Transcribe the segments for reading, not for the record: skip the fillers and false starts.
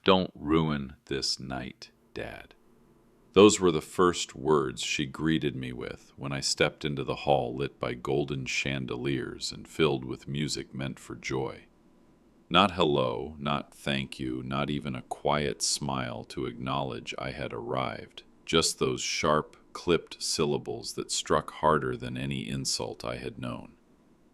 Don't ruin this night, Dad. Those were the first words she greeted me with when I stepped into the hall lit by golden chandeliers and filled with music meant for joy. Not hello, not thank you, not even a quiet smile to acknowledge I had arrived. Just those sharp, clipped syllables that struck harder than any insult I had known.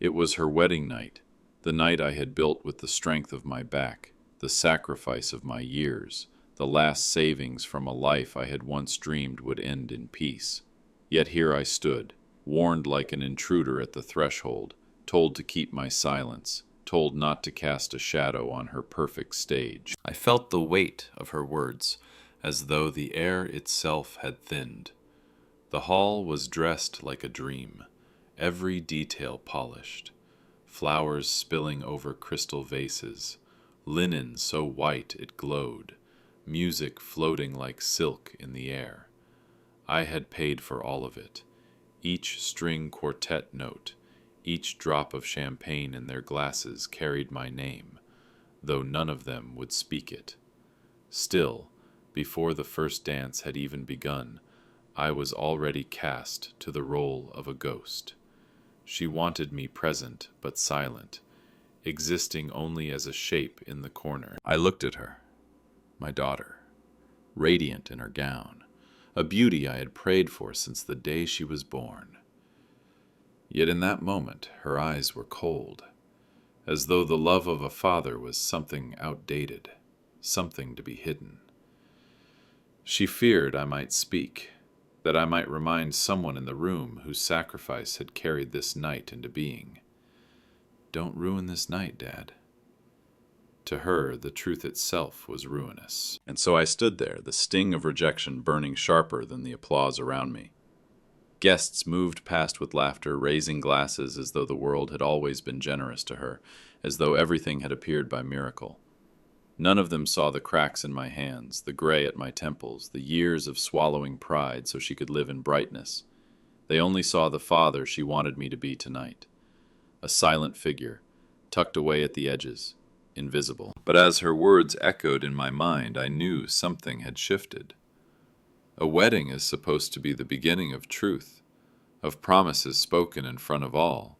It was her wedding night, the night I had built with the strength of my back, the sacrifice of my years, the last savings from a life I had once dreamed would end in peace. Yet here I stood, warned like an intruder at the threshold, told to keep my silence, told not to cast a shadow on her perfect stage. I felt the weight of her words, as though the air itself had thinned. The hall was dressed like a dream, every detail polished, flowers spilling over crystal vases, linen so white it glowed, music floating like silk in the air. I had paid for all of it, each string quartet note, each drop of champagne in their glasses carried my name, though none of them would speak it. Still, before the first dance had even begun, I was already cast to the role of a ghost. She wanted me present but silent, existing only as a shape in the corner. I looked at her, my daughter, radiant in her gown, a beauty I had prayed for since the day she was born. Yet in that moment her eyes were cold, as though the love of a father was something outdated, something to be hidden. She feared I might speak, that I might remind someone in the room whose sacrifice had carried this night into being. Don't ruin this night, Dad. To her, the truth itself was ruinous. And so I stood there, the sting of rejection burning sharper than the applause around me. Guests moved past with laughter, raising glasses as though the world had always been generous to her, as though everything had appeared by miracle. None of them saw the cracks in my hands, the gray at my temples, the years of swallowing pride so she could live in brightness. They only saw the father she wanted me to be tonight. A silent figure, tucked away at the edges, invisible. But as her words echoed in my mind, I knew something had shifted. A wedding is supposed to be the beginning of truth, of promises spoken in front of all.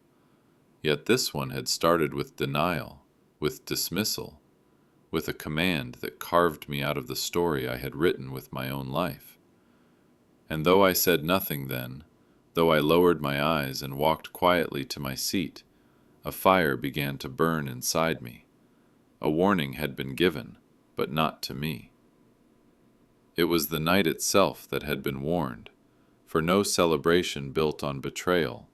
Yet this one had started with denial, with dismissal, with a command that carved me out of the story I had written with my own life. And though I said nothing then, though I lowered my eyes and walked quietly to my seat, a fire began to burn inside me. A warning had been given, but not to me. It was the night itself that had been warned, for no celebration built on betrayal,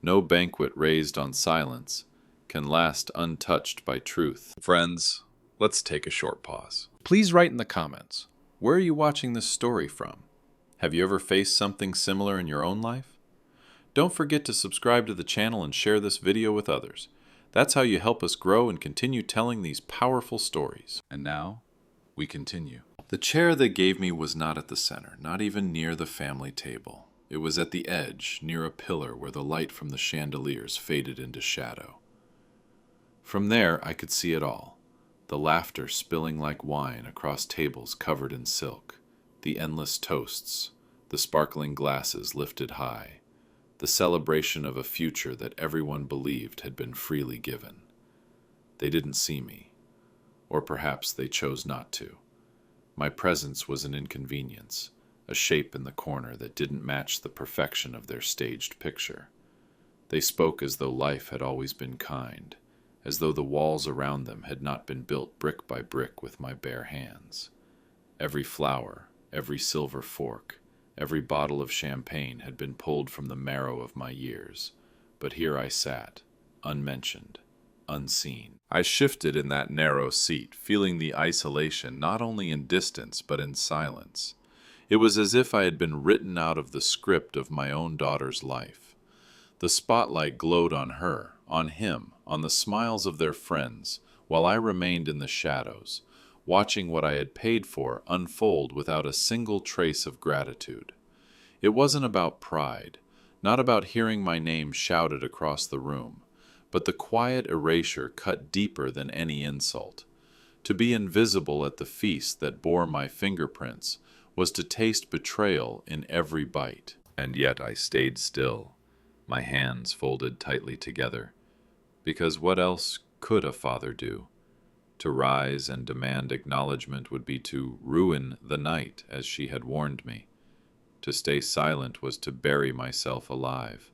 no banquet raised on silence, can last untouched by truth. Friends, let's take a short pause. Please write in the comments, where are you watching this story from? Have you ever faced something similar in your own life? Don't forget to subscribe to the channel and share this video with others. That's how you help us grow and continue telling these powerful stories. And now, we continue. The chair they gave me was not at the center, not even near the family table. It was at the edge, near a pillar where the light from the chandeliers faded into shadow. From there, I could see it all. The laughter spilling like wine across tables covered in silk, the endless toasts, the sparkling glasses lifted high, the celebration of a future that everyone believed had been freely given. They didn't see me, or perhaps they chose not to. My presence was an inconvenience, a shape in the corner that didn't match the perfection of their staged picture. They spoke as though life had always been kind, as though the walls around them had not been built brick by brick with my bare hands. Every flower, every silver fork, every bottle of champagne had been pulled from the marrow of my years, but here I sat, unmentioned, unseen. I shifted in that narrow seat, feeling the isolation not only in distance but in silence. It was as if I had been written out of the script of my own daughter's life. The spotlight glowed on her, on him, on the smiles of their friends, while I remained in the shadows, watching what I had paid for unfold without a single trace of gratitude. It wasn't about pride, not about hearing my name shouted across the room, but the quiet erasure cut deeper than any insult. To be invisible at the feast that bore my fingerprints was to taste betrayal in every bite. And yet I stayed still, my hands folded tightly together, because what else could a father do? To rise and demand acknowledgment would be to ruin the night, as she had warned me. To stay silent was to bury myself alive.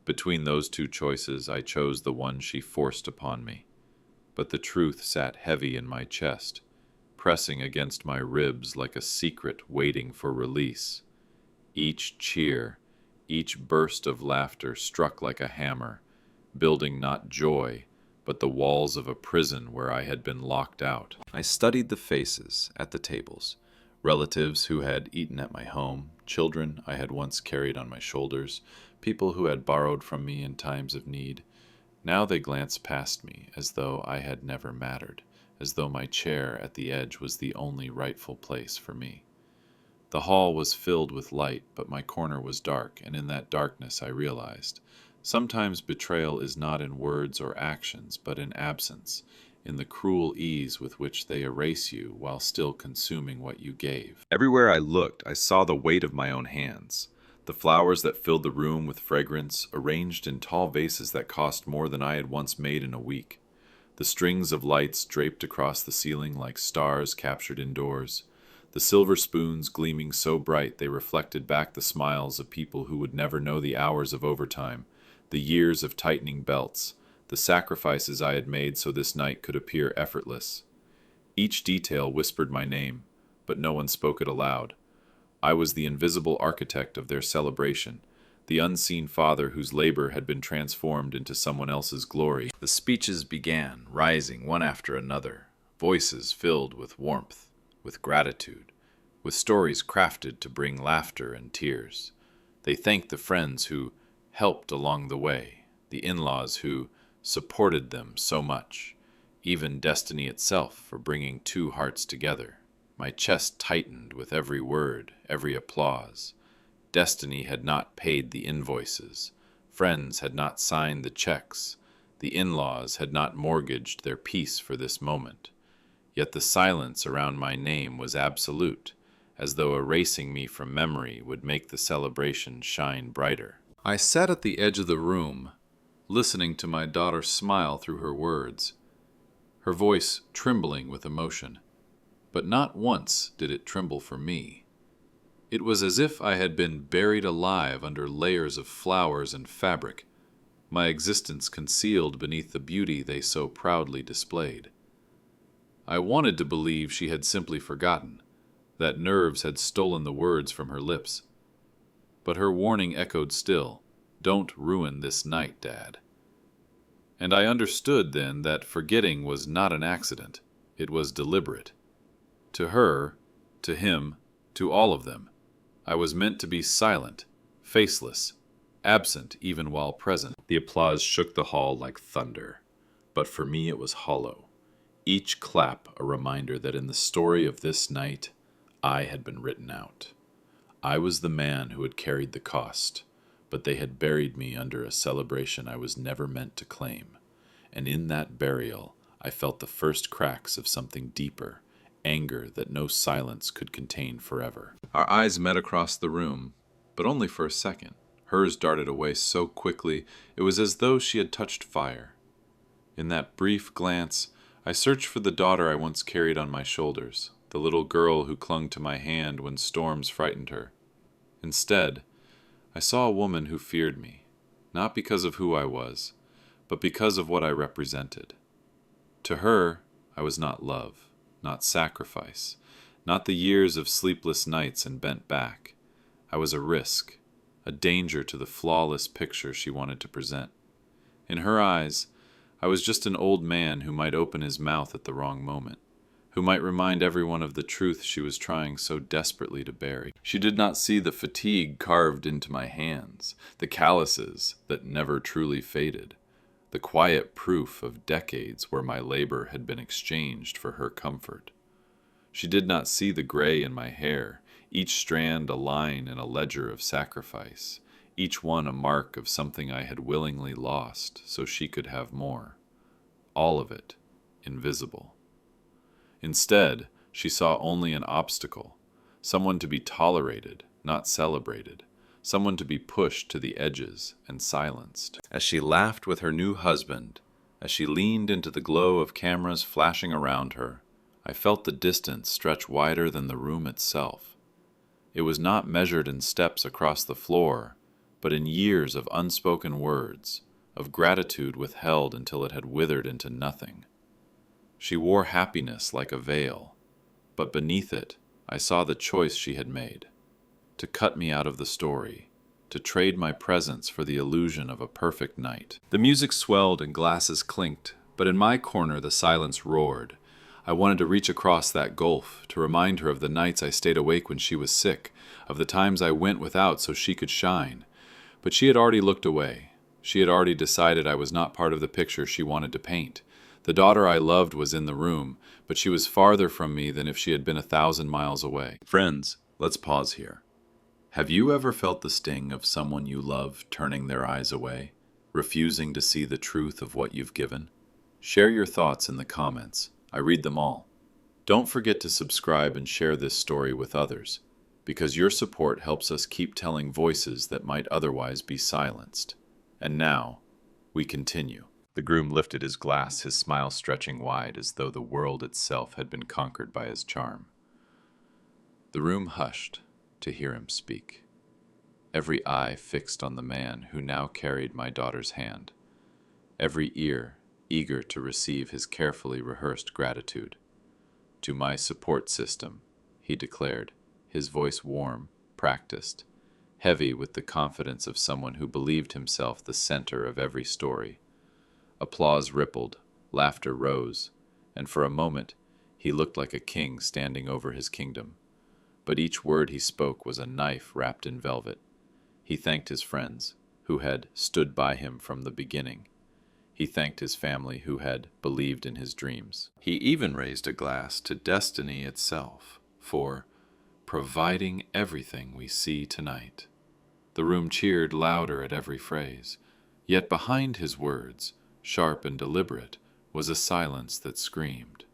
Between those two choices, I chose the one she forced upon me. But the truth sat heavy in my chest, pressing against my ribs like a secret waiting for release. Each cheer, each burst of laughter struck like a hammer, building not joy, but the walls of a prison where I had been locked out. I studied the faces at the tables, relatives who had eaten at my home, children I had once carried on my shoulders, people who had borrowed from me in times of need. Now they glanced past me as though I had never mattered, as though my chair at the edge was the only rightful place for me. The hall was filled with light, but my corner was dark, and in that darkness I realized sometimes betrayal is not in words or actions, but in absence, in the cruel ease with which they erase you while still consuming what you gave. Everywhere I looked, I saw the weight of my own hands. The flowers that filled the room with fragrance, arranged in tall vases that cost more than I had once made in a week. The strings of lights draped across the ceiling like stars captured indoors. The silver spoons gleaming so bright they reflected back the smiles of people who would never know the hours of overtime, the years of tightening belts, the sacrifices I had made so this night could appear effortless. Each detail whispered my name, but no one spoke it aloud. I was the invisible architect of their celebration, the unseen father whose labor had been transformed into someone else's glory. The speeches began, rising one after another, voices filled with warmth, with gratitude, with stories crafted to bring laughter and tears. They thanked the friends who helped along the way, the in-laws who supported them so much, even destiny itself for bringing two hearts together. My chest tightened with every word, every applause. Destiny had not paid the invoices. Friends had not signed the checks. The in-laws had not mortgaged their peace for this moment. Yet the silence around my name was absolute, as though erasing me from memory would make the celebration shine brighter. I sat at the edge of the room, listening to my daughter smile through her words, her voice trembling with emotion. But not once did it tremble for me. It was as if I had been buried alive under layers of flowers and fabric, my existence concealed beneath the beauty they so proudly displayed. I wanted to believe she had simply forgotten, that nerves had stolen the words from her lips. But her warning echoed still, "Don't ruin this night, Dad." And I understood then that forgetting was not an accident, it was deliberate. To her, to him, to all of them, I was meant to be silent, faceless, absent even while present. The applause shook the hall like thunder, but for me it was hollow. Each clap a reminder that in the story of this night, I had been written out. I was the man who had carried the cost, but they had buried me under a celebration I was never meant to claim. And in that burial, I felt the first cracks of something deeper, anger that no silence could contain forever. Our eyes met across the room, but only for a second. Hers darted away so quickly, it was as though she had touched fire. In that brief glance, I searched for the daughter I once carried on my shoulders, the little girl who clung to my hand when storms frightened her. Instead, I saw a woman who feared me, not because of who I was, but because of what I represented. To her, I was not love, not sacrifice, not the years of sleepless nights and bent back. I was a risk, a danger to the flawless picture she wanted to present. In her eyes, I was just an old man who might open his mouth at the wrong moment, who might remind everyone of the truth she was trying so desperately to bury. She did not see the fatigue carved into my hands, the calluses that never truly faded, the quiet proof of decades where my labor had been exchanged for her comfort. She did not see the gray in my hair, each strand a line in a ledger of sacrifice, each one a mark of something I had willingly lost so she could have more. All of it invisible. Instead, she saw only an obstacle, someone to be tolerated, not celebrated, someone to be pushed to the edges and silenced. As she laughed with her new husband, as she leaned into the glow of cameras flashing around her, I felt the distance stretch wider than the room itself. It was not measured in steps across the floor, but in years of unspoken words, of gratitude withheld until it had withered into nothing. She wore happiness like a veil, but beneath it I saw the choice she had made: to cut me out of the story, to trade my presence for the illusion of a perfect night. The music swelled and glasses clinked, but in my corner the silence roared. I wanted to reach across that gulf, to remind her of the nights I stayed awake when she was sick, of the times I went without so she could shine. But she had already looked away. She had already decided I was not part of the picture she wanted to paint. The daughter I loved was in the room, but she was farther from me than if she had been 1,000 miles away. Friends, let's pause here. Have you ever felt the sting of someone you love turning their eyes away, refusing to see the truth of what you've given? Share your thoughts in the comments. I read them all. Don't forget to subscribe and share this story with others, because your support helps us keep telling voices that might otherwise be silenced. And now, we continue. The groom lifted his glass, his smile stretching wide as though the world itself had been conquered by his charm. The room hushed to hear him speak, every eye fixed on the man who now carried my daughter's hand, every ear eager to receive his carefully rehearsed gratitude. To my support system, he declared, his voice warm, practiced, heavy with the confidence of someone who believed himself the center of every story. Applause rippled, laughter rose, and for a moment he looked like a king standing over his kingdom. But each word he spoke was a knife wrapped in velvet. He thanked his friends, who had stood by him from the beginning. He thanked his family, who had believed in his dreams. He even raised a glass to destiny itself for providing everything we see tonight. The room cheered louder at every phrase, yet behind his words, sharp and deliberate, was a silence that screamed.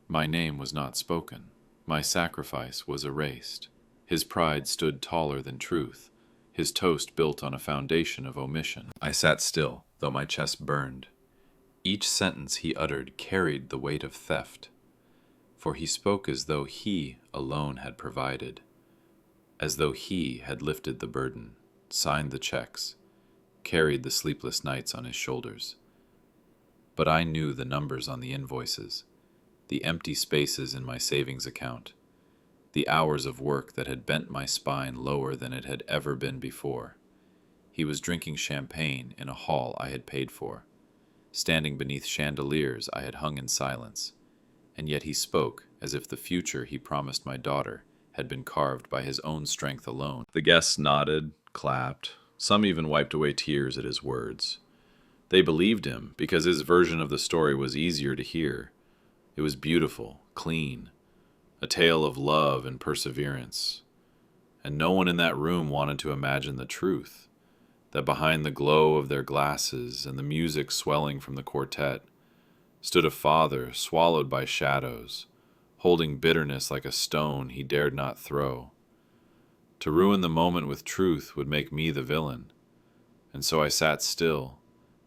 My name was not spoken. My sacrifice was erased. His pride stood taller than truth, his toast built on a foundation of omission. I sat still, though my chest burned. Each sentence he uttered carried the weight of theft, for he spoke as though he alone had provided, as though he had lifted the burden, signed the checks, carried the sleepless nights on his shoulders. But I knew the numbers on the invoices, the empty spaces in my savings account, the hours of work that had bent my spine lower than it had ever been before. He was drinking champagne in a hall I had paid for, standing beneath chandeliers I had hung in silence, and yet he spoke as if the future he promised my daughter had been carved by his own strength alone. The guests nodded, clapped, some even wiped away tears at his words. They believed him because his version of the story was easier to hear. It was beautiful, clean, a tale of love and perseverance. And no one in that room wanted to imagine the truth, that behind the glow of their glasses and the music swelling from the quartet stood a father swallowed by shadows, holding bitterness like a stone he dared not throw. To ruin the moment with truth would make me the villain, and so I sat still,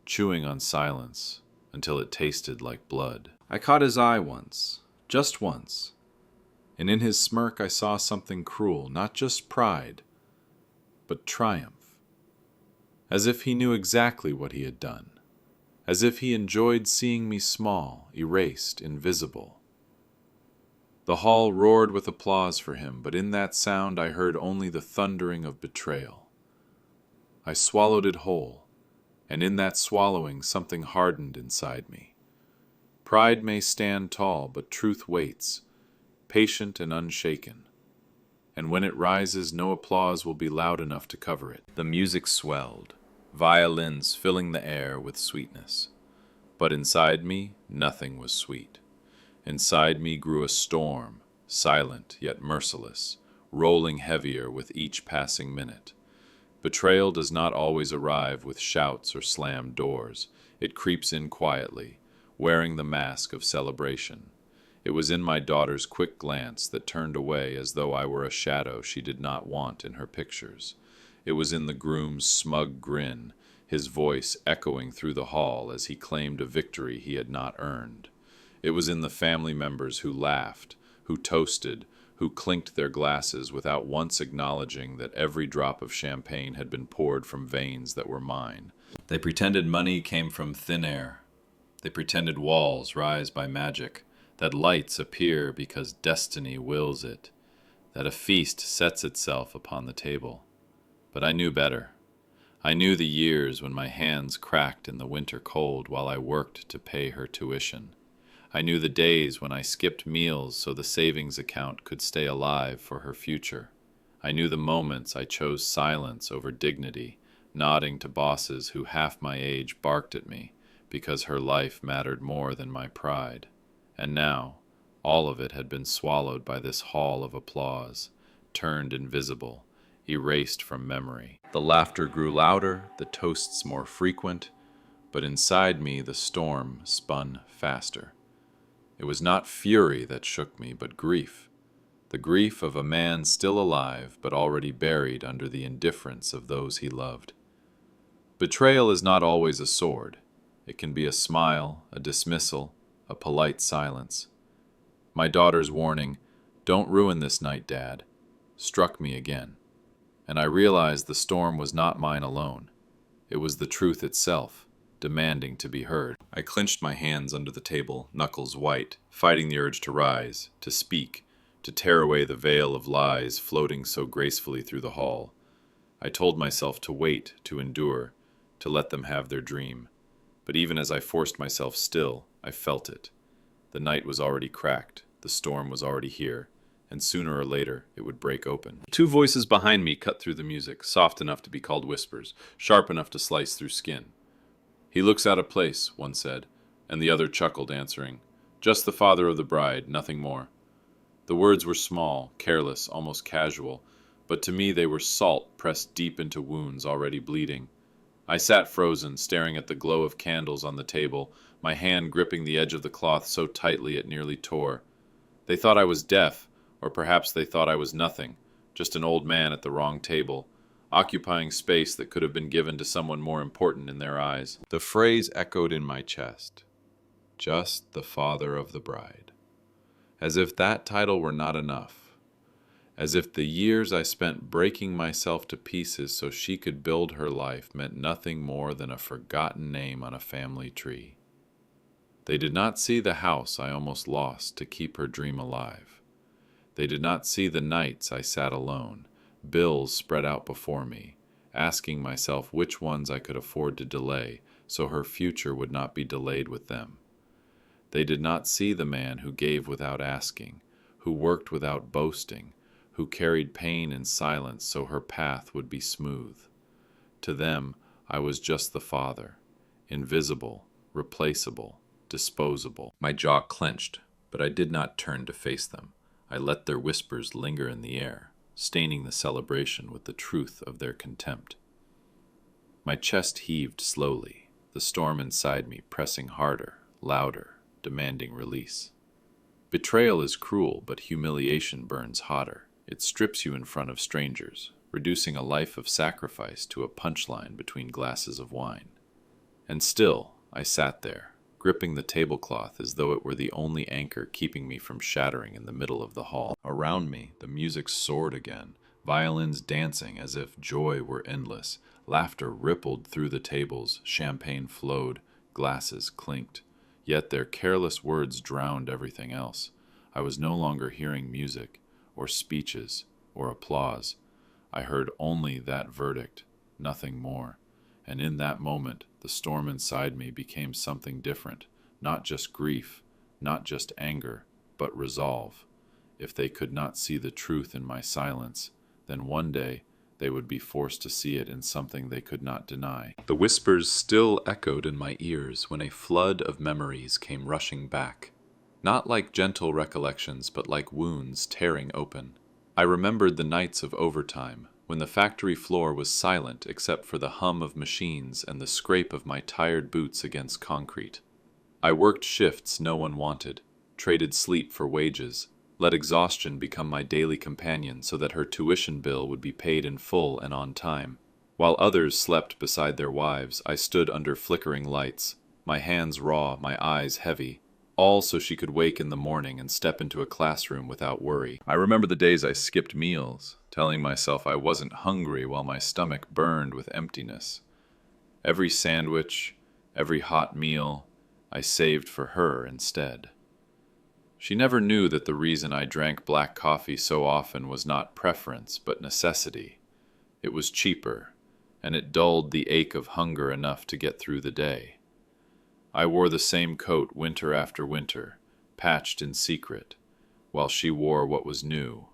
chewing on silence until it tasted like blood. I caught his eye once, just once, and in his smirk I saw something cruel, not just pride, but triumph, as if he knew exactly what he had done, as if he enjoyed seeing me small, erased, invisible. The hall roared with applause for him, but in that sound I heard only the thundering of betrayal. I swallowed it whole, and in that swallowing something hardened inside me. Pride may stand tall, but truth waits, patient and unshaken. And when it rises, no applause will be loud enough to cover it. The music swelled, violins filling the air with sweetness. But inside me, nothing was sweet. Inside me grew a storm, silent yet merciless, rolling heavier with each passing minute. Betrayal does not always arrive with shouts or slammed doors. It creeps in quietly, wearing the mask of celebration. It was in my daughter's quick glance that turned away as though I were a shadow she did not want in her pictures. It was in the groom's smug grin, his voice echoing through the hall as he claimed a victory he had not earned. It was in the family members who laughed, who toasted, who clinked their glasses without once acknowledging that every drop of champagne had been poured from veins that were mine. They pretended money came from thin air. They pretended walls rise by magic, that lights appear because destiny wills it, that a feast sets itself upon the table. But I knew better. I knew the years when my hands cracked in the winter cold while I worked to pay her tuition. I knew the days when I skipped meals so the savings account could stay alive for her future. I knew the moments I chose silence over dignity, nodding to bosses who half my age barked at me because her life mattered more than my pride. And now, all of it had been swallowed by this hall of applause, turned invisible, erased from memory. The laughter grew louder, the toasts more frequent, but inside me the storm spun faster. It was not fury that shook me, but grief. The grief of a man still alive, but already buried under the indifference of those he loved. Betrayal is not always a sword. It can be a smile, a dismissal, a polite silence. My daughter's warning, "Don't ruin this night, Dad," struck me again. And I realized the storm was not mine alone. It was the truth itself, demanding to be heard. I clenched my hands under the table, knuckles white, fighting the urge to rise, to speak, to tear away the veil of lies floating so gracefully through the hall. I told myself to wait, to endure, to let them have their dream. But even as I forced myself still, I felt it. The night was already cracked, the storm was already here, and sooner or later it would break open. Two voices behind me cut through the music, soft enough to be called whispers, sharp enough to slice through skin. "He looks out of place," one said, and the other chuckled, answering, "Just the father of the bride, nothing more." The words were small, careless, almost casual, but to me they were salt pressed deep into wounds already bleeding. I sat frozen, staring at the glow of candles on the table, my hand gripping the edge of the cloth so tightly it nearly tore. They thought I was deaf, or perhaps they thought I was nothing, just an old man at the wrong table, occupying space that could have been given to someone more important in their eyes. The phrase echoed in my chest, "Just the father of the bride," as if that title were not enough. As if the years I spent breaking myself to pieces so she could build her life meant nothing more than a forgotten name on a family tree. They did not see the house I almost lost to keep her dream alive. They did not see the nights I sat alone, bills spread out before me, asking myself which ones I could afford to delay so her future would not be delayed with them. They did not see the man who gave without asking, who worked without boasting, who carried pain in silence so her path would be smooth. To them, I was just the father, invisible, replaceable, disposable. My jaw clenched, but I did not turn to face them. I let their whispers linger in the air, staining the celebration with the truth of their contempt. My chest heaved slowly, the storm inside me pressing harder, louder, demanding release. Betrayal is cruel, but humiliation burns hotter. It strips you in front of strangers, reducing a life of sacrifice to a punchline between glasses of wine. And still, I sat there, gripping the tablecloth as though it were the only anchor keeping me from shattering in the middle of the hall. Around me, the music soared again, violins dancing as if joy were endless. Laughter rippled through the tables, champagne flowed, glasses clinked. Yet their careless words drowned everything else. I was no longer hearing music, or speeches, or applause. I heard only that verdict, nothing more. And in that moment, the storm inside me became something different, not just grief, not just anger, but resolve. If they could not see the truth in my silence, then one day they would be forced to see it in something they could not deny. The whispers still echoed in my ears when a flood of memories came rushing back. Not like gentle recollections, but like wounds tearing open. I remembered the nights of overtime, when the factory floor was silent except for the hum of machines and the scrape of my tired boots against concrete. I worked shifts no one wanted, traded sleep for wages, let exhaustion become my daily companion so that her tuition bill would be paid in full and on time. While others slept beside their wives, I stood under flickering lights, my hands raw, my eyes heavy, all so she could wake in the morning and step into a classroom without worry. I remember the days I skipped meals, telling myself I wasn't hungry while my stomach burned with emptiness. Every sandwich, every hot meal, I saved for her instead. She never knew that the reason I drank black coffee so often was not preference, but necessity. It was cheaper, and it dulled the ache of hunger enough to get through the day. I wore the same coat winter after winter, patched in secret, while she wore what was new,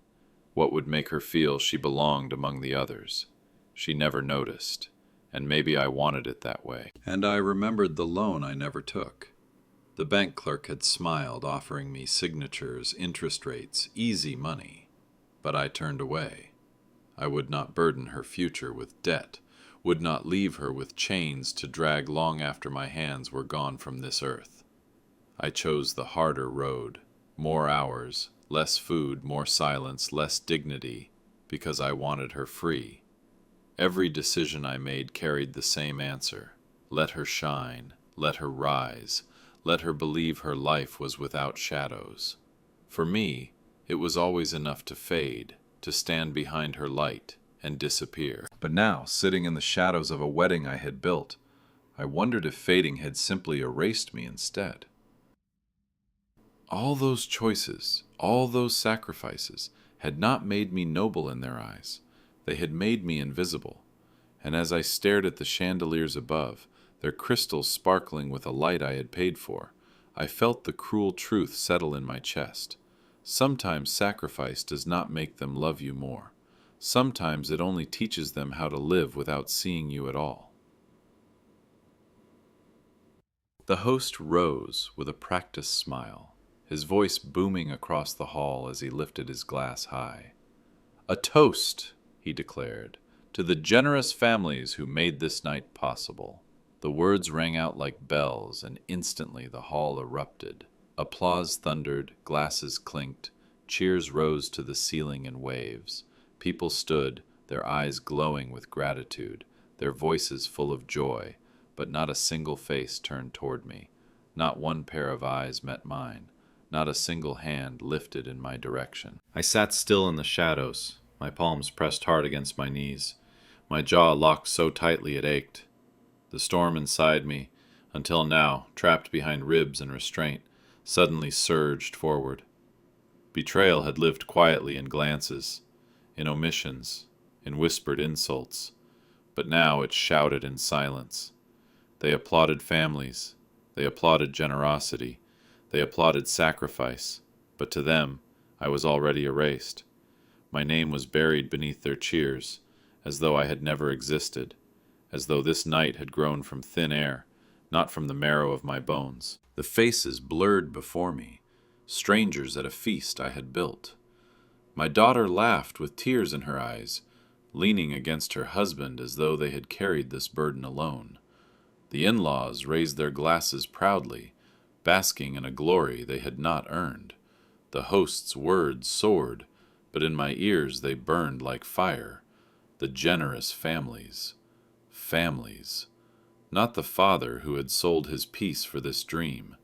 what would make her feel she belonged among the others. She never noticed, and maybe I wanted it that way. And I remembered the loan I never took. The bank clerk had smiled, offering me signatures, interest rates, easy money. But I turned away. I would not burden her future with debt, would not leave her with chains to drag long after my hands were gone from this earth. I chose the harder road, more hours, less food, more silence, less dignity, because I wanted her free. Every decision I made carried the same answer. Let her shine, let her rise, let her believe her life was without shadows. For me, it was always enough to fade, to stand behind her light and disappear. But now, sitting in the shadows of a wedding I had built, I wondered if fading had simply erased me instead. All those choices, all those sacrifices, had not made me noble in their eyes. They had made me invisible. And as I stared at the chandeliers above, their crystals sparkling with a light I had paid for, I felt the cruel truth settle in my chest. Sometimes sacrifice does not make them love you more. Sometimes it only teaches them how to live without seeing you at all. The host rose with a practiced smile, his voice booming across the hall as he lifted his glass high. "A toast," he declared, "to the generous families who made this night possible." The words rang out like bells, and instantly the hall erupted. Applause thundered, glasses clinked, cheers rose to the ceiling in waves. People stood, their eyes glowing with gratitude, their voices full of joy, but not a single face turned toward me. Not one pair of eyes met mine. Not a single hand lifted in my direction. I sat still in the shadows, my palms pressed hard against my knees, my jaw locked so tightly it ached. The storm inside me, until now trapped behind ribs and restraint, suddenly surged forward. Betrayal had lived quietly in glances, in omissions, in whispered insults, but now it shouted in silence. They applauded families, they applauded generosity, they applauded sacrifice, but to them I was already erased. My name was buried beneath their cheers, as though I had never existed, as though this night had grown from thin air, not from the marrow of my bones. The faces blurred before me, strangers at a feast I had built. My daughter laughed with tears in her eyes, leaning against her husband as though they had carried this burden alone. The in-laws raised their glasses proudly, basking in a glory they had not earned. The host's words soared, but in my ears they burned like fire. The generous families. Families. Not the father who had sold his peace for this dream.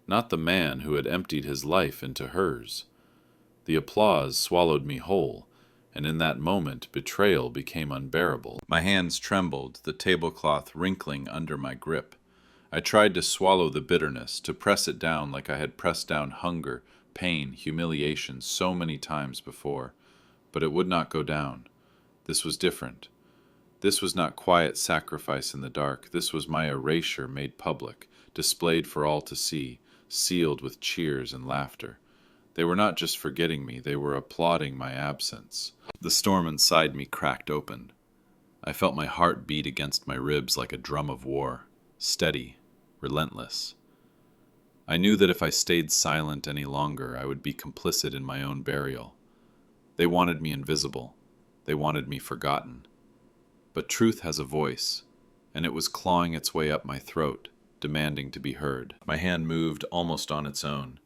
Not the man who had emptied his life into hers. The applause swallowed me whole, and in that moment betrayal became unbearable. My hands trembled, the tablecloth wrinkling under my grip. I tried to swallow the bitterness, to press it down like I had pressed down hunger, pain, humiliation so many times before, but it would not go down. This was different. This was not quiet sacrifice in the dark. This was my erasure made public, displayed for all to see, sealed with cheers and laughter. They were not just forgetting me, they were applauding my absence. The storm inside me cracked open. I felt my heart beat against my ribs like a drum of war, steady, relentless. I knew that if I stayed silent any longer, I would be complicit in my own burial. They wanted me invisible. They wanted me forgotten. But truth has a voice, and it was clawing its way up my throat, demanding to be heard. My hand moved almost on its own,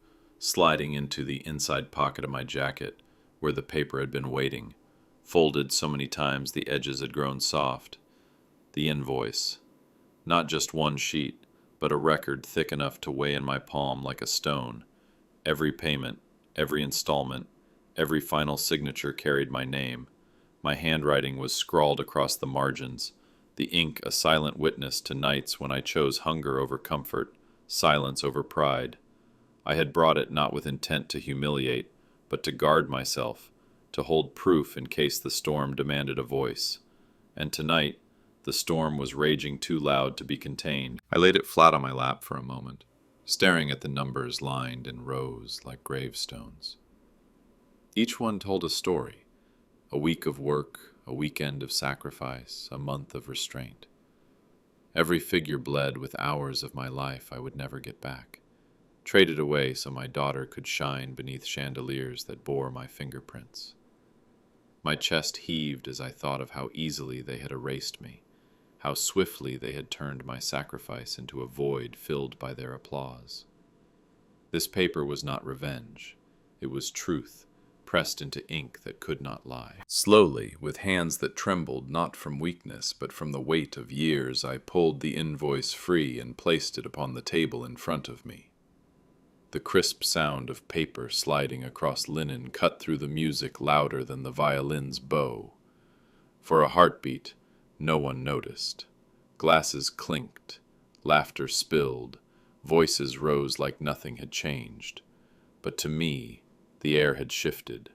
sliding into the inside pocket of my jacket where the paper had been waiting, folded so many times the edges had grown soft. The invoice. Not just one sheet, but a record thick enough to weigh in my palm like a stone. Every payment, every installment, every final signature carried my name. My handwriting was scrawled across the margins, the ink a silent witness to nights when I chose hunger over comfort, silence over pride. I had brought it not with intent to humiliate, but to guard myself, to hold proof in case the storm demanded a voice. And tonight, the storm was raging too loud to be contained. I laid it flat on my lap for a moment, staring at the numbers lined in rows like gravestones. Each one told a story, a week of work, a weekend of sacrifice, a month of restraint. Every figure bled with hours of my life I would never get back, traded away so my daughter could shine beneath chandeliers that bore my fingerprints. My chest heaved as I thought of how easily they had erased me, how swiftly they had turned my sacrifice into a void filled by their applause. This paper was not revenge. It was truth, pressed into ink that could not lie. Slowly, with hands that trembled not from weakness but from the weight of years, I pulled the invoice free and placed it upon the table in front of me. The crisp sound of paper sliding across linen cut through the music louder than the violin's bow. For a heartbeat, no one noticed. Glasses clinked, laughter spilled, voices rose like nothing had changed. But to me, the air had shifted.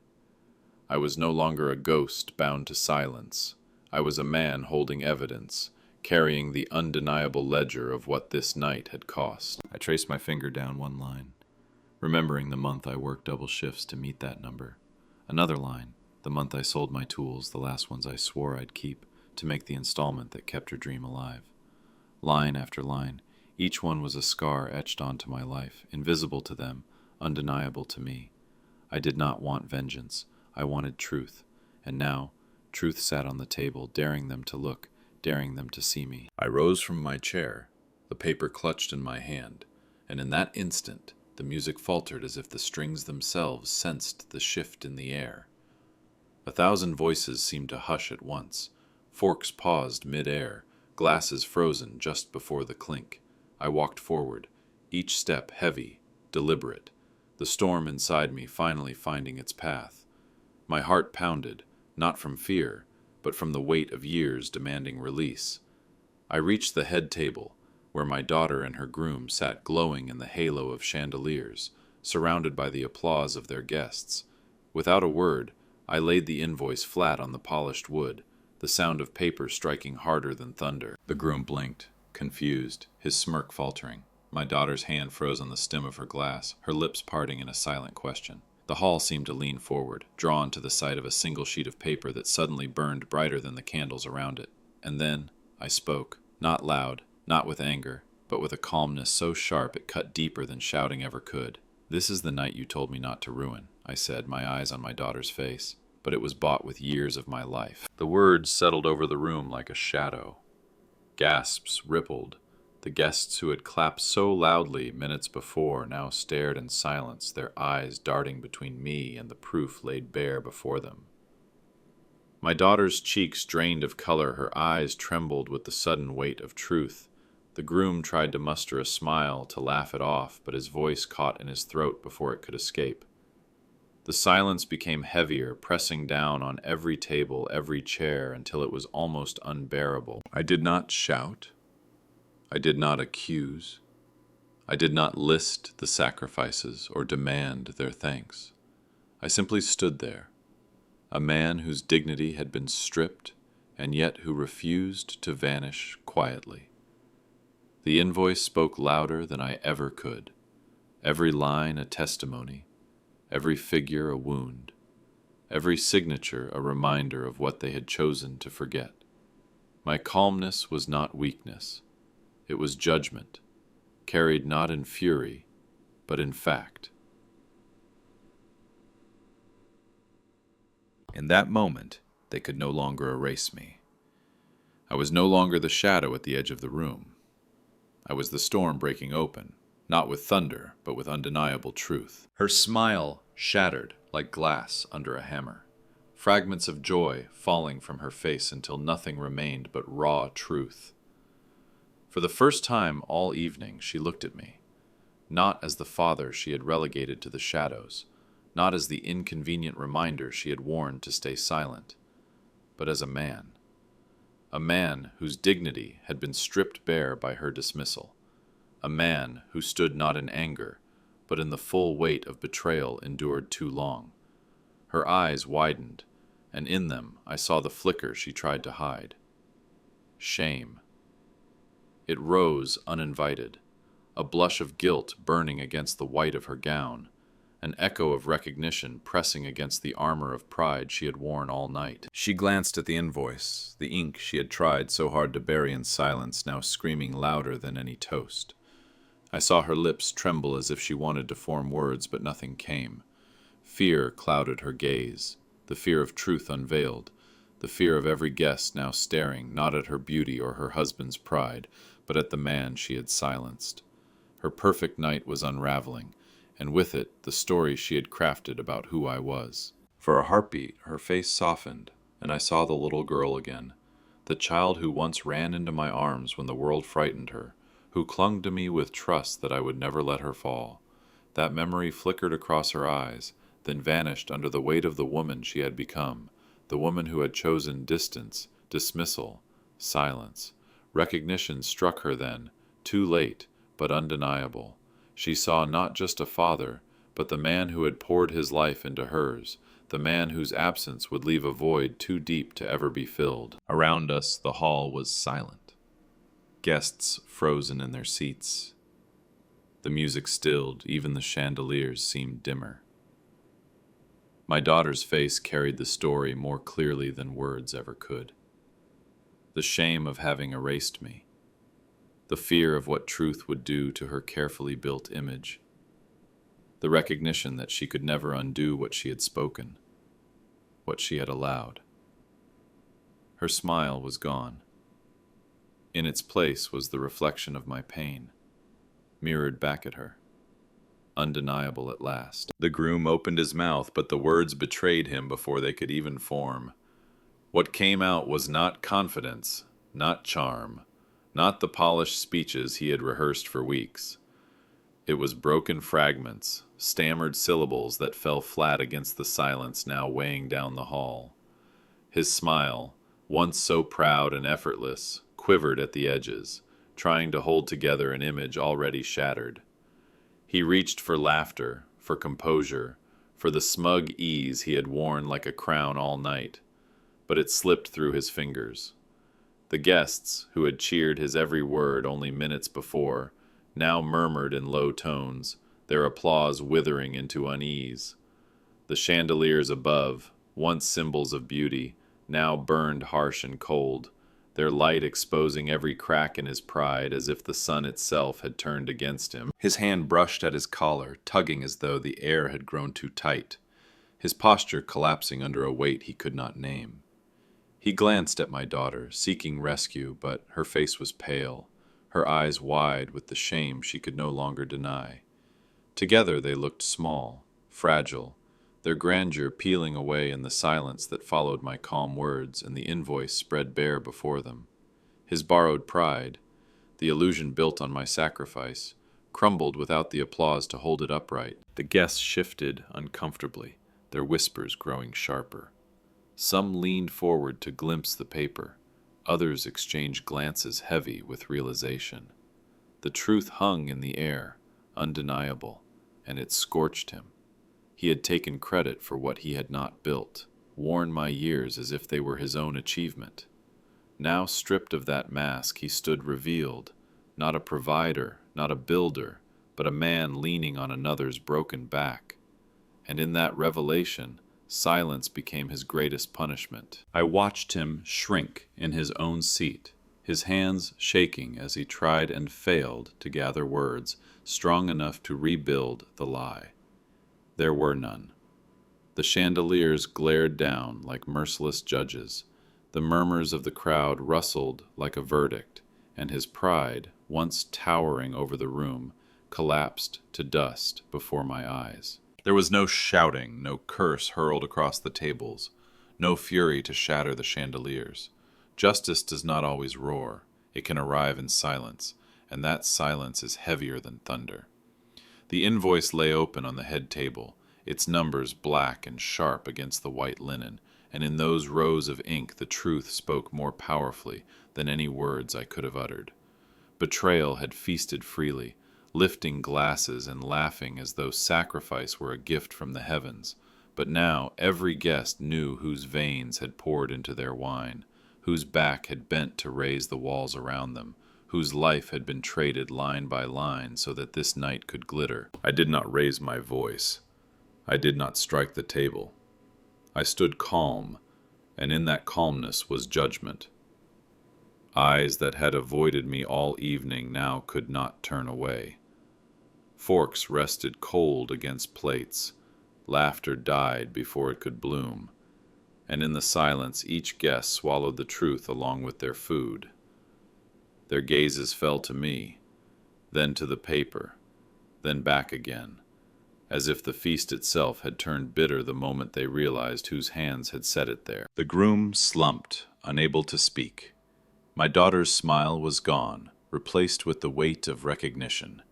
I was no longer a ghost bound to silence. I was a man holding evidence, carrying the undeniable ledger of what this night had cost. I traced my finger down one line, remembering the month I worked double shifts to meet that number. Another line, the month I sold my tools, the last ones I swore I'd keep, to make the installment that kept her dream alive. Line after line, each one was a scar etched onto my life, invisible to them, undeniable to me. I did not want vengeance. I wanted truth. And now, truth sat on the table, daring them to look, daring them to see me. I rose from my chair, the paper clutched in my hand, and in that instant, the music faltered as if the strings themselves sensed the shift in the air. 1,000 voices seemed to hush at once. Forks paused mid-air, glasses frozen just before the clink. I walked forward, each step heavy, deliberate, the storm inside me finally finding its path. My heart pounded, not from fear, but from the weight of years demanding release. I reached the head table, where my daughter and her groom sat glowing in the halo of chandeliers, surrounded by the applause of their guests. Without a word, I laid the invoice flat on the polished wood, the sound of paper striking harder than thunder. The groom blinked, confused, his smirk faltering. My daughter's hand froze on the stem of her glass, her lips parting in a silent question. The hall seemed to lean forward, drawn to the sight of a single sheet of paper that suddenly burned brighter than the candles around it. And then I spoke, not loud, not with anger, but with a calmness so sharp it cut deeper than shouting ever could. "This is the night you told me not to ruin," I said, my eyes on my daughter's face. But it was bought with years of my life. The words settled over the room like a shadow. Gasps rippled. The guests who had clapped so loudly minutes before now stared in silence, their eyes darting between me and the proof laid bare before them. My daughter's cheeks drained of color, her eyes trembled with the sudden weight of truth. The groom tried to muster a smile to laugh it off, but his voice caught in his throat before it could escape. The silence became heavier, pressing down on every table, every chair, until it was almost unbearable. I did not shout. I did not accuse. I did not list the sacrifices or demand their thanks. I simply stood there, a man whose dignity had been stripped and yet who refused to vanish quietly. The invoice spoke louder than I ever could, every line a testimony, every figure a wound, every signature a reminder of what they had chosen to forget. My calmness was not weakness. It was judgment, carried not in fury, but in fact. In that moment, they could no longer erase me. I was no longer the shadow at the edge of the room. I was the storm breaking open, not with thunder, but with undeniable truth. Her smile shattered like glass under a hammer, fragments of joy falling from her face until nothing remained but raw truth. For the first time all evening she looked at me, not as the father she had relegated to the shadows, not as the inconvenient reminder she had warned to stay silent, but as a man whose dignity had been stripped bare by her dismissal, a man who stood not in anger, but in the full weight of betrayal endured too long. Her eyes widened, and in them I saw the flicker she tried to hide. Shame. It rose uninvited, a blush of guilt burning against the white of her gown, an echo of recognition pressing against the armor of pride she had worn all night. She glanced at the invoice, the ink she had tried so hard to bury in silence now screaming louder than any toast. I saw her lips tremble as if she wanted to form words, but nothing came. Fear clouded her gaze, the fear of truth unveiled, the fear of every guest now staring not at her beauty or her husband's pride, but at the man she had silenced. Her perfect night was unraveling, and with it the story she had crafted about who I was. For a heartbeat, her face softened, and I saw the little girl again, the child who once ran into my arms when the world frightened her, who clung to me with trust that I would never let her fall. That memory flickered across her eyes, then vanished under the weight of the woman she had become, the woman who had chosen distance, dismissal, silence. Recognition struck her then, too late, but undeniable. She saw not just a father, but the man who had poured his life into hers, the man whose absence would leave a void too deep to ever be filled. Around us the hall was silent. Guests frozen in their seats. The music stilled, even the chandeliers seemed dimmer. My daughter's face carried the story more clearly than words ever could. The shame of having erased me, the fear of what truth would do to her carefully built image, the recognition that she could never undo what she had spoken, what she had allowed. Her smile was gone. In its place was the reflection of my pain, mirrored back at her, undeniable at last. The groom opened his mouth, but the words betrayed him before they could even form. What came out was not confidence, not charm, not the polished speeches he had rehearsed for weeks. It was broken fragments, stammered syllables that fell flat against the silence now weighing down the hall. His smile, once so proud and effortless, quivered at the edges, trying to hold together an image already shattered. He reached for laughter, for composure, for the smug ease he had worn like a crown all night, but it slipped through his fingers. The guests, who had cheered his every word only minutes before, now murmured in low tones, their applause withering into unease. The chandeliers above, once symbols of beauty, now burned harsh and cold, their light exposing every crack in his pride as if the sun itself had turned against him. His hand brushed at his collar, tugging as though the air had grown too tight, his posture collapsing under a weight he could not name. He glanced at my daughter, seeking rescue, but her face was pale, her eyes wide with the shame she could no longer deny. Together they looked small, fragile, their grandeur peeling away in the silence that followed my calm words and the invoice spread bare before them. His borrowed pride, the illusion built on my sacrifice, crumbled without the applause to hold it upright. The guests shifted uncomfortably, their whispers growing sharper. Some leaned forward to glimpse the paper, others exchanged glances heavy with realization. The truth hung in the air, undeniable, and it scorched him. He had taken credit for what he had not built, worn my years as if they were his own achievement. Now stripped of that mask, he stood revealed, not a provider, not a builder, but a man leaning on another's broken back. And in that revelation, silence became his greatest punishment. I watched him shrink in his own seat, his hands shaking as he tried and failed to gather words strong enough to rebuild the lie. There were none. The chandeliers glared down like merciless judges. The murmurs of the crowd rustled like a verdict, and his pride, once towering over the room, collapsed to dust before my eyes. There was no shouting, no curse hurled across the tables, no fury to shatter the chandeliers. Justice does not always roar. It can arrive in silence, and that silence is heavier than thunder. The invoice lay open on the head table, its numbers black and sharp against the white linen, and in those rows of ink the truth spoke more powerfully than any words I could have uttered. Betrayal had feasted freely, lifting glasses and laughing as though sacrifice were a gift from the heavens. But now every guest knew whose veins had poured into their wine, whose back had bent to raise the walls around them, whose life had been traded line by line so that this night could glitter. I did not raise my voice. I did not strike the table. I stood calm, and in that calmness was judgment. Eyes that had avoided me all evening now could not turn away. Forks rested cold against plates. Laughter died before it could bloom, and in the silence each guest swallowed the truth along with their food. Their gazes fell to me, then to the paper, then back again, as if the feast itself had turned bitter the moment they realized whose hands had set it there. The groom slumped, unable to speak. My daughter's smile was gone, replaced with the weight of recognition.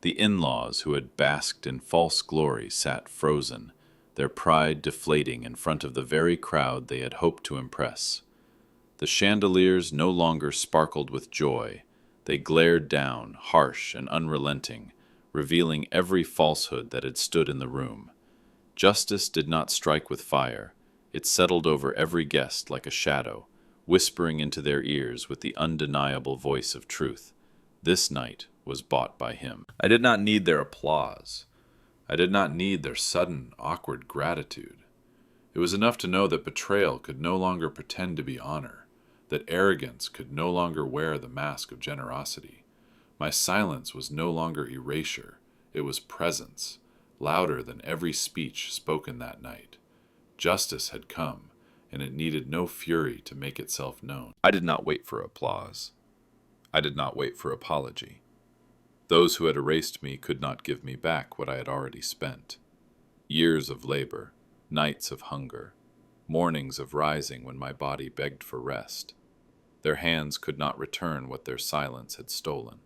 The in-laws who had basked in false glory sat frozen, their pride deflating in front of the very crowd they had hoped to impress. The chandeliers no longer sparkled with joy. They glared down, harsh and unrelenting, revealing every falsehood that had stood in the room. Justice did not strike with fire. It settled over every guest like a shadow, whispering into their ears with the undeniable voice of truth. This night was bought by him. I did not need their applause. I did not need their sudden, awkward gratitude. It was enough to know that betrayal could no longer pretend to be honor, that arrogance could no longer wear the mask of generosity. My silence was no longer erasure. It was presence, louder than every speech spoken that night. Justice had come, and it needed no fury to make itself known. I did not wait for applause. I did not wait for apology. Those who had erased me could not give me back what I had already spent. Years of labor, nights of hunger, mornings of rising when my body begged for rest. Their hands could not return what their silence had stolen.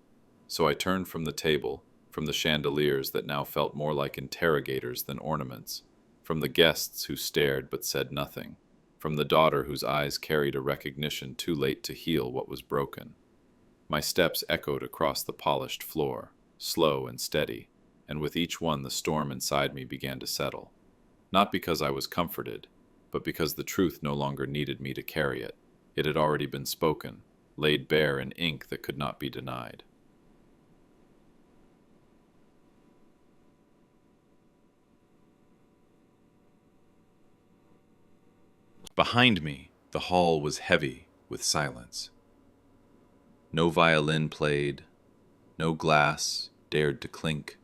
So I turned from the table, from the chandeliers that now felt more like interrogators than ornaments, from the guests who stared but said nothing, from the daughter whose eyes carried a recognition too late to heal what was broken. My steps echoed across the polished floor, slow and steady, and with each one the storm inside me began to settle. Not because I was comforted, but because the truth no longer needed me to carry it. It had already been spoken, laid bare in ink that could not be denied. Behind me, the hall was heavy with silence. No violin played, no glass dared to clink,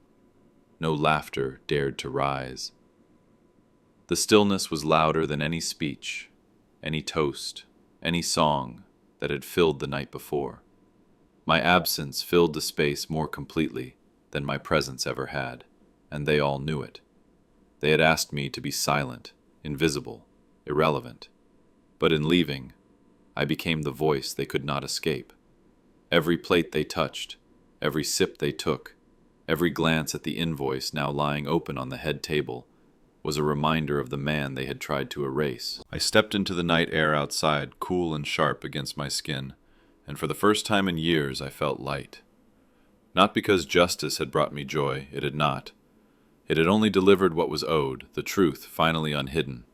no laughter dared to rise. The stillness was louder than any speech, any toast, any song that had filled the night before. My absence filled the space more completely than my presence ever had, and they all knew it. They had asked me to be silent, invisible, irrelevant. But in leaving, I became the voice they could not escape. Every plate they touched, every sip they took, every glance at the invoice now lying open on the head table was a reminder of the man they had tried to erase. I stepped into the night air outside, cool and sharp against my skin, and for the first time in years I felt light. Not because justice had brought me joy, it had not. It had only delivered what was owed, the truth finally unhidden.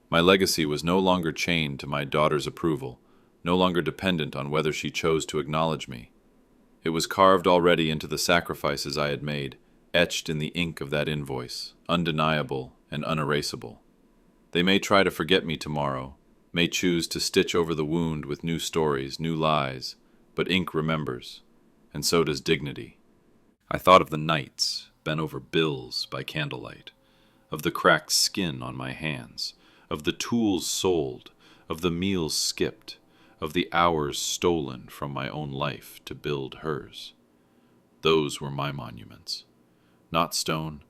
My legacy was no longer chained to my daughter's approval, no longer dependent on whether she chose to acknowledge me. It was carved already into the sacrifices I had made, etched in the ink of that invoice, undeniable and unerasable. They may try to forget me tomorrow, may choose to stitch over the wound with new stories, new lies, but ink remembers, and so does dignity. I thought of the nights bent over bills by candlelight, of the cracked skin on my hands, of the tools sold, of the meals skipped, of the hours stolen from my own life to build hers. Those were my monuments. Not stone,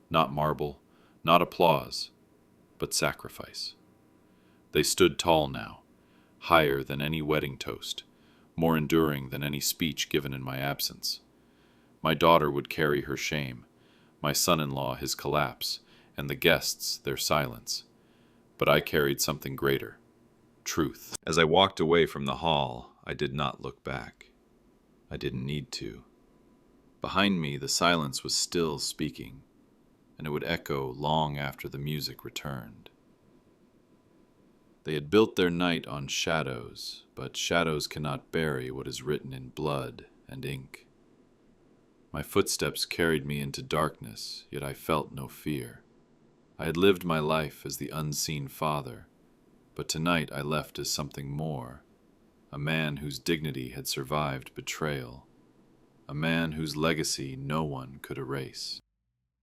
not marble, not applause, but sacrifice. They stood tall now, higher than any wedding toast, more enduring than any speech given in my absence. My daughter would carry her shame, my son-in-law his collapse, and the guests their silence. But I carried something greater, truth. As I walked away from the hall, I did not look back. I didn't need to. Behind me, the silence was still speaking, and it would echo long after the music returned. They had built their night on shadows, but shadows cannot bury what is written in blood and ink. My footsteps carried me into darkness, yet I felt no fear. I had lived my life as the unseen father, but tonight I left as something more, a man whose dignity had survived betrayal, a man whose legacy no one could erase.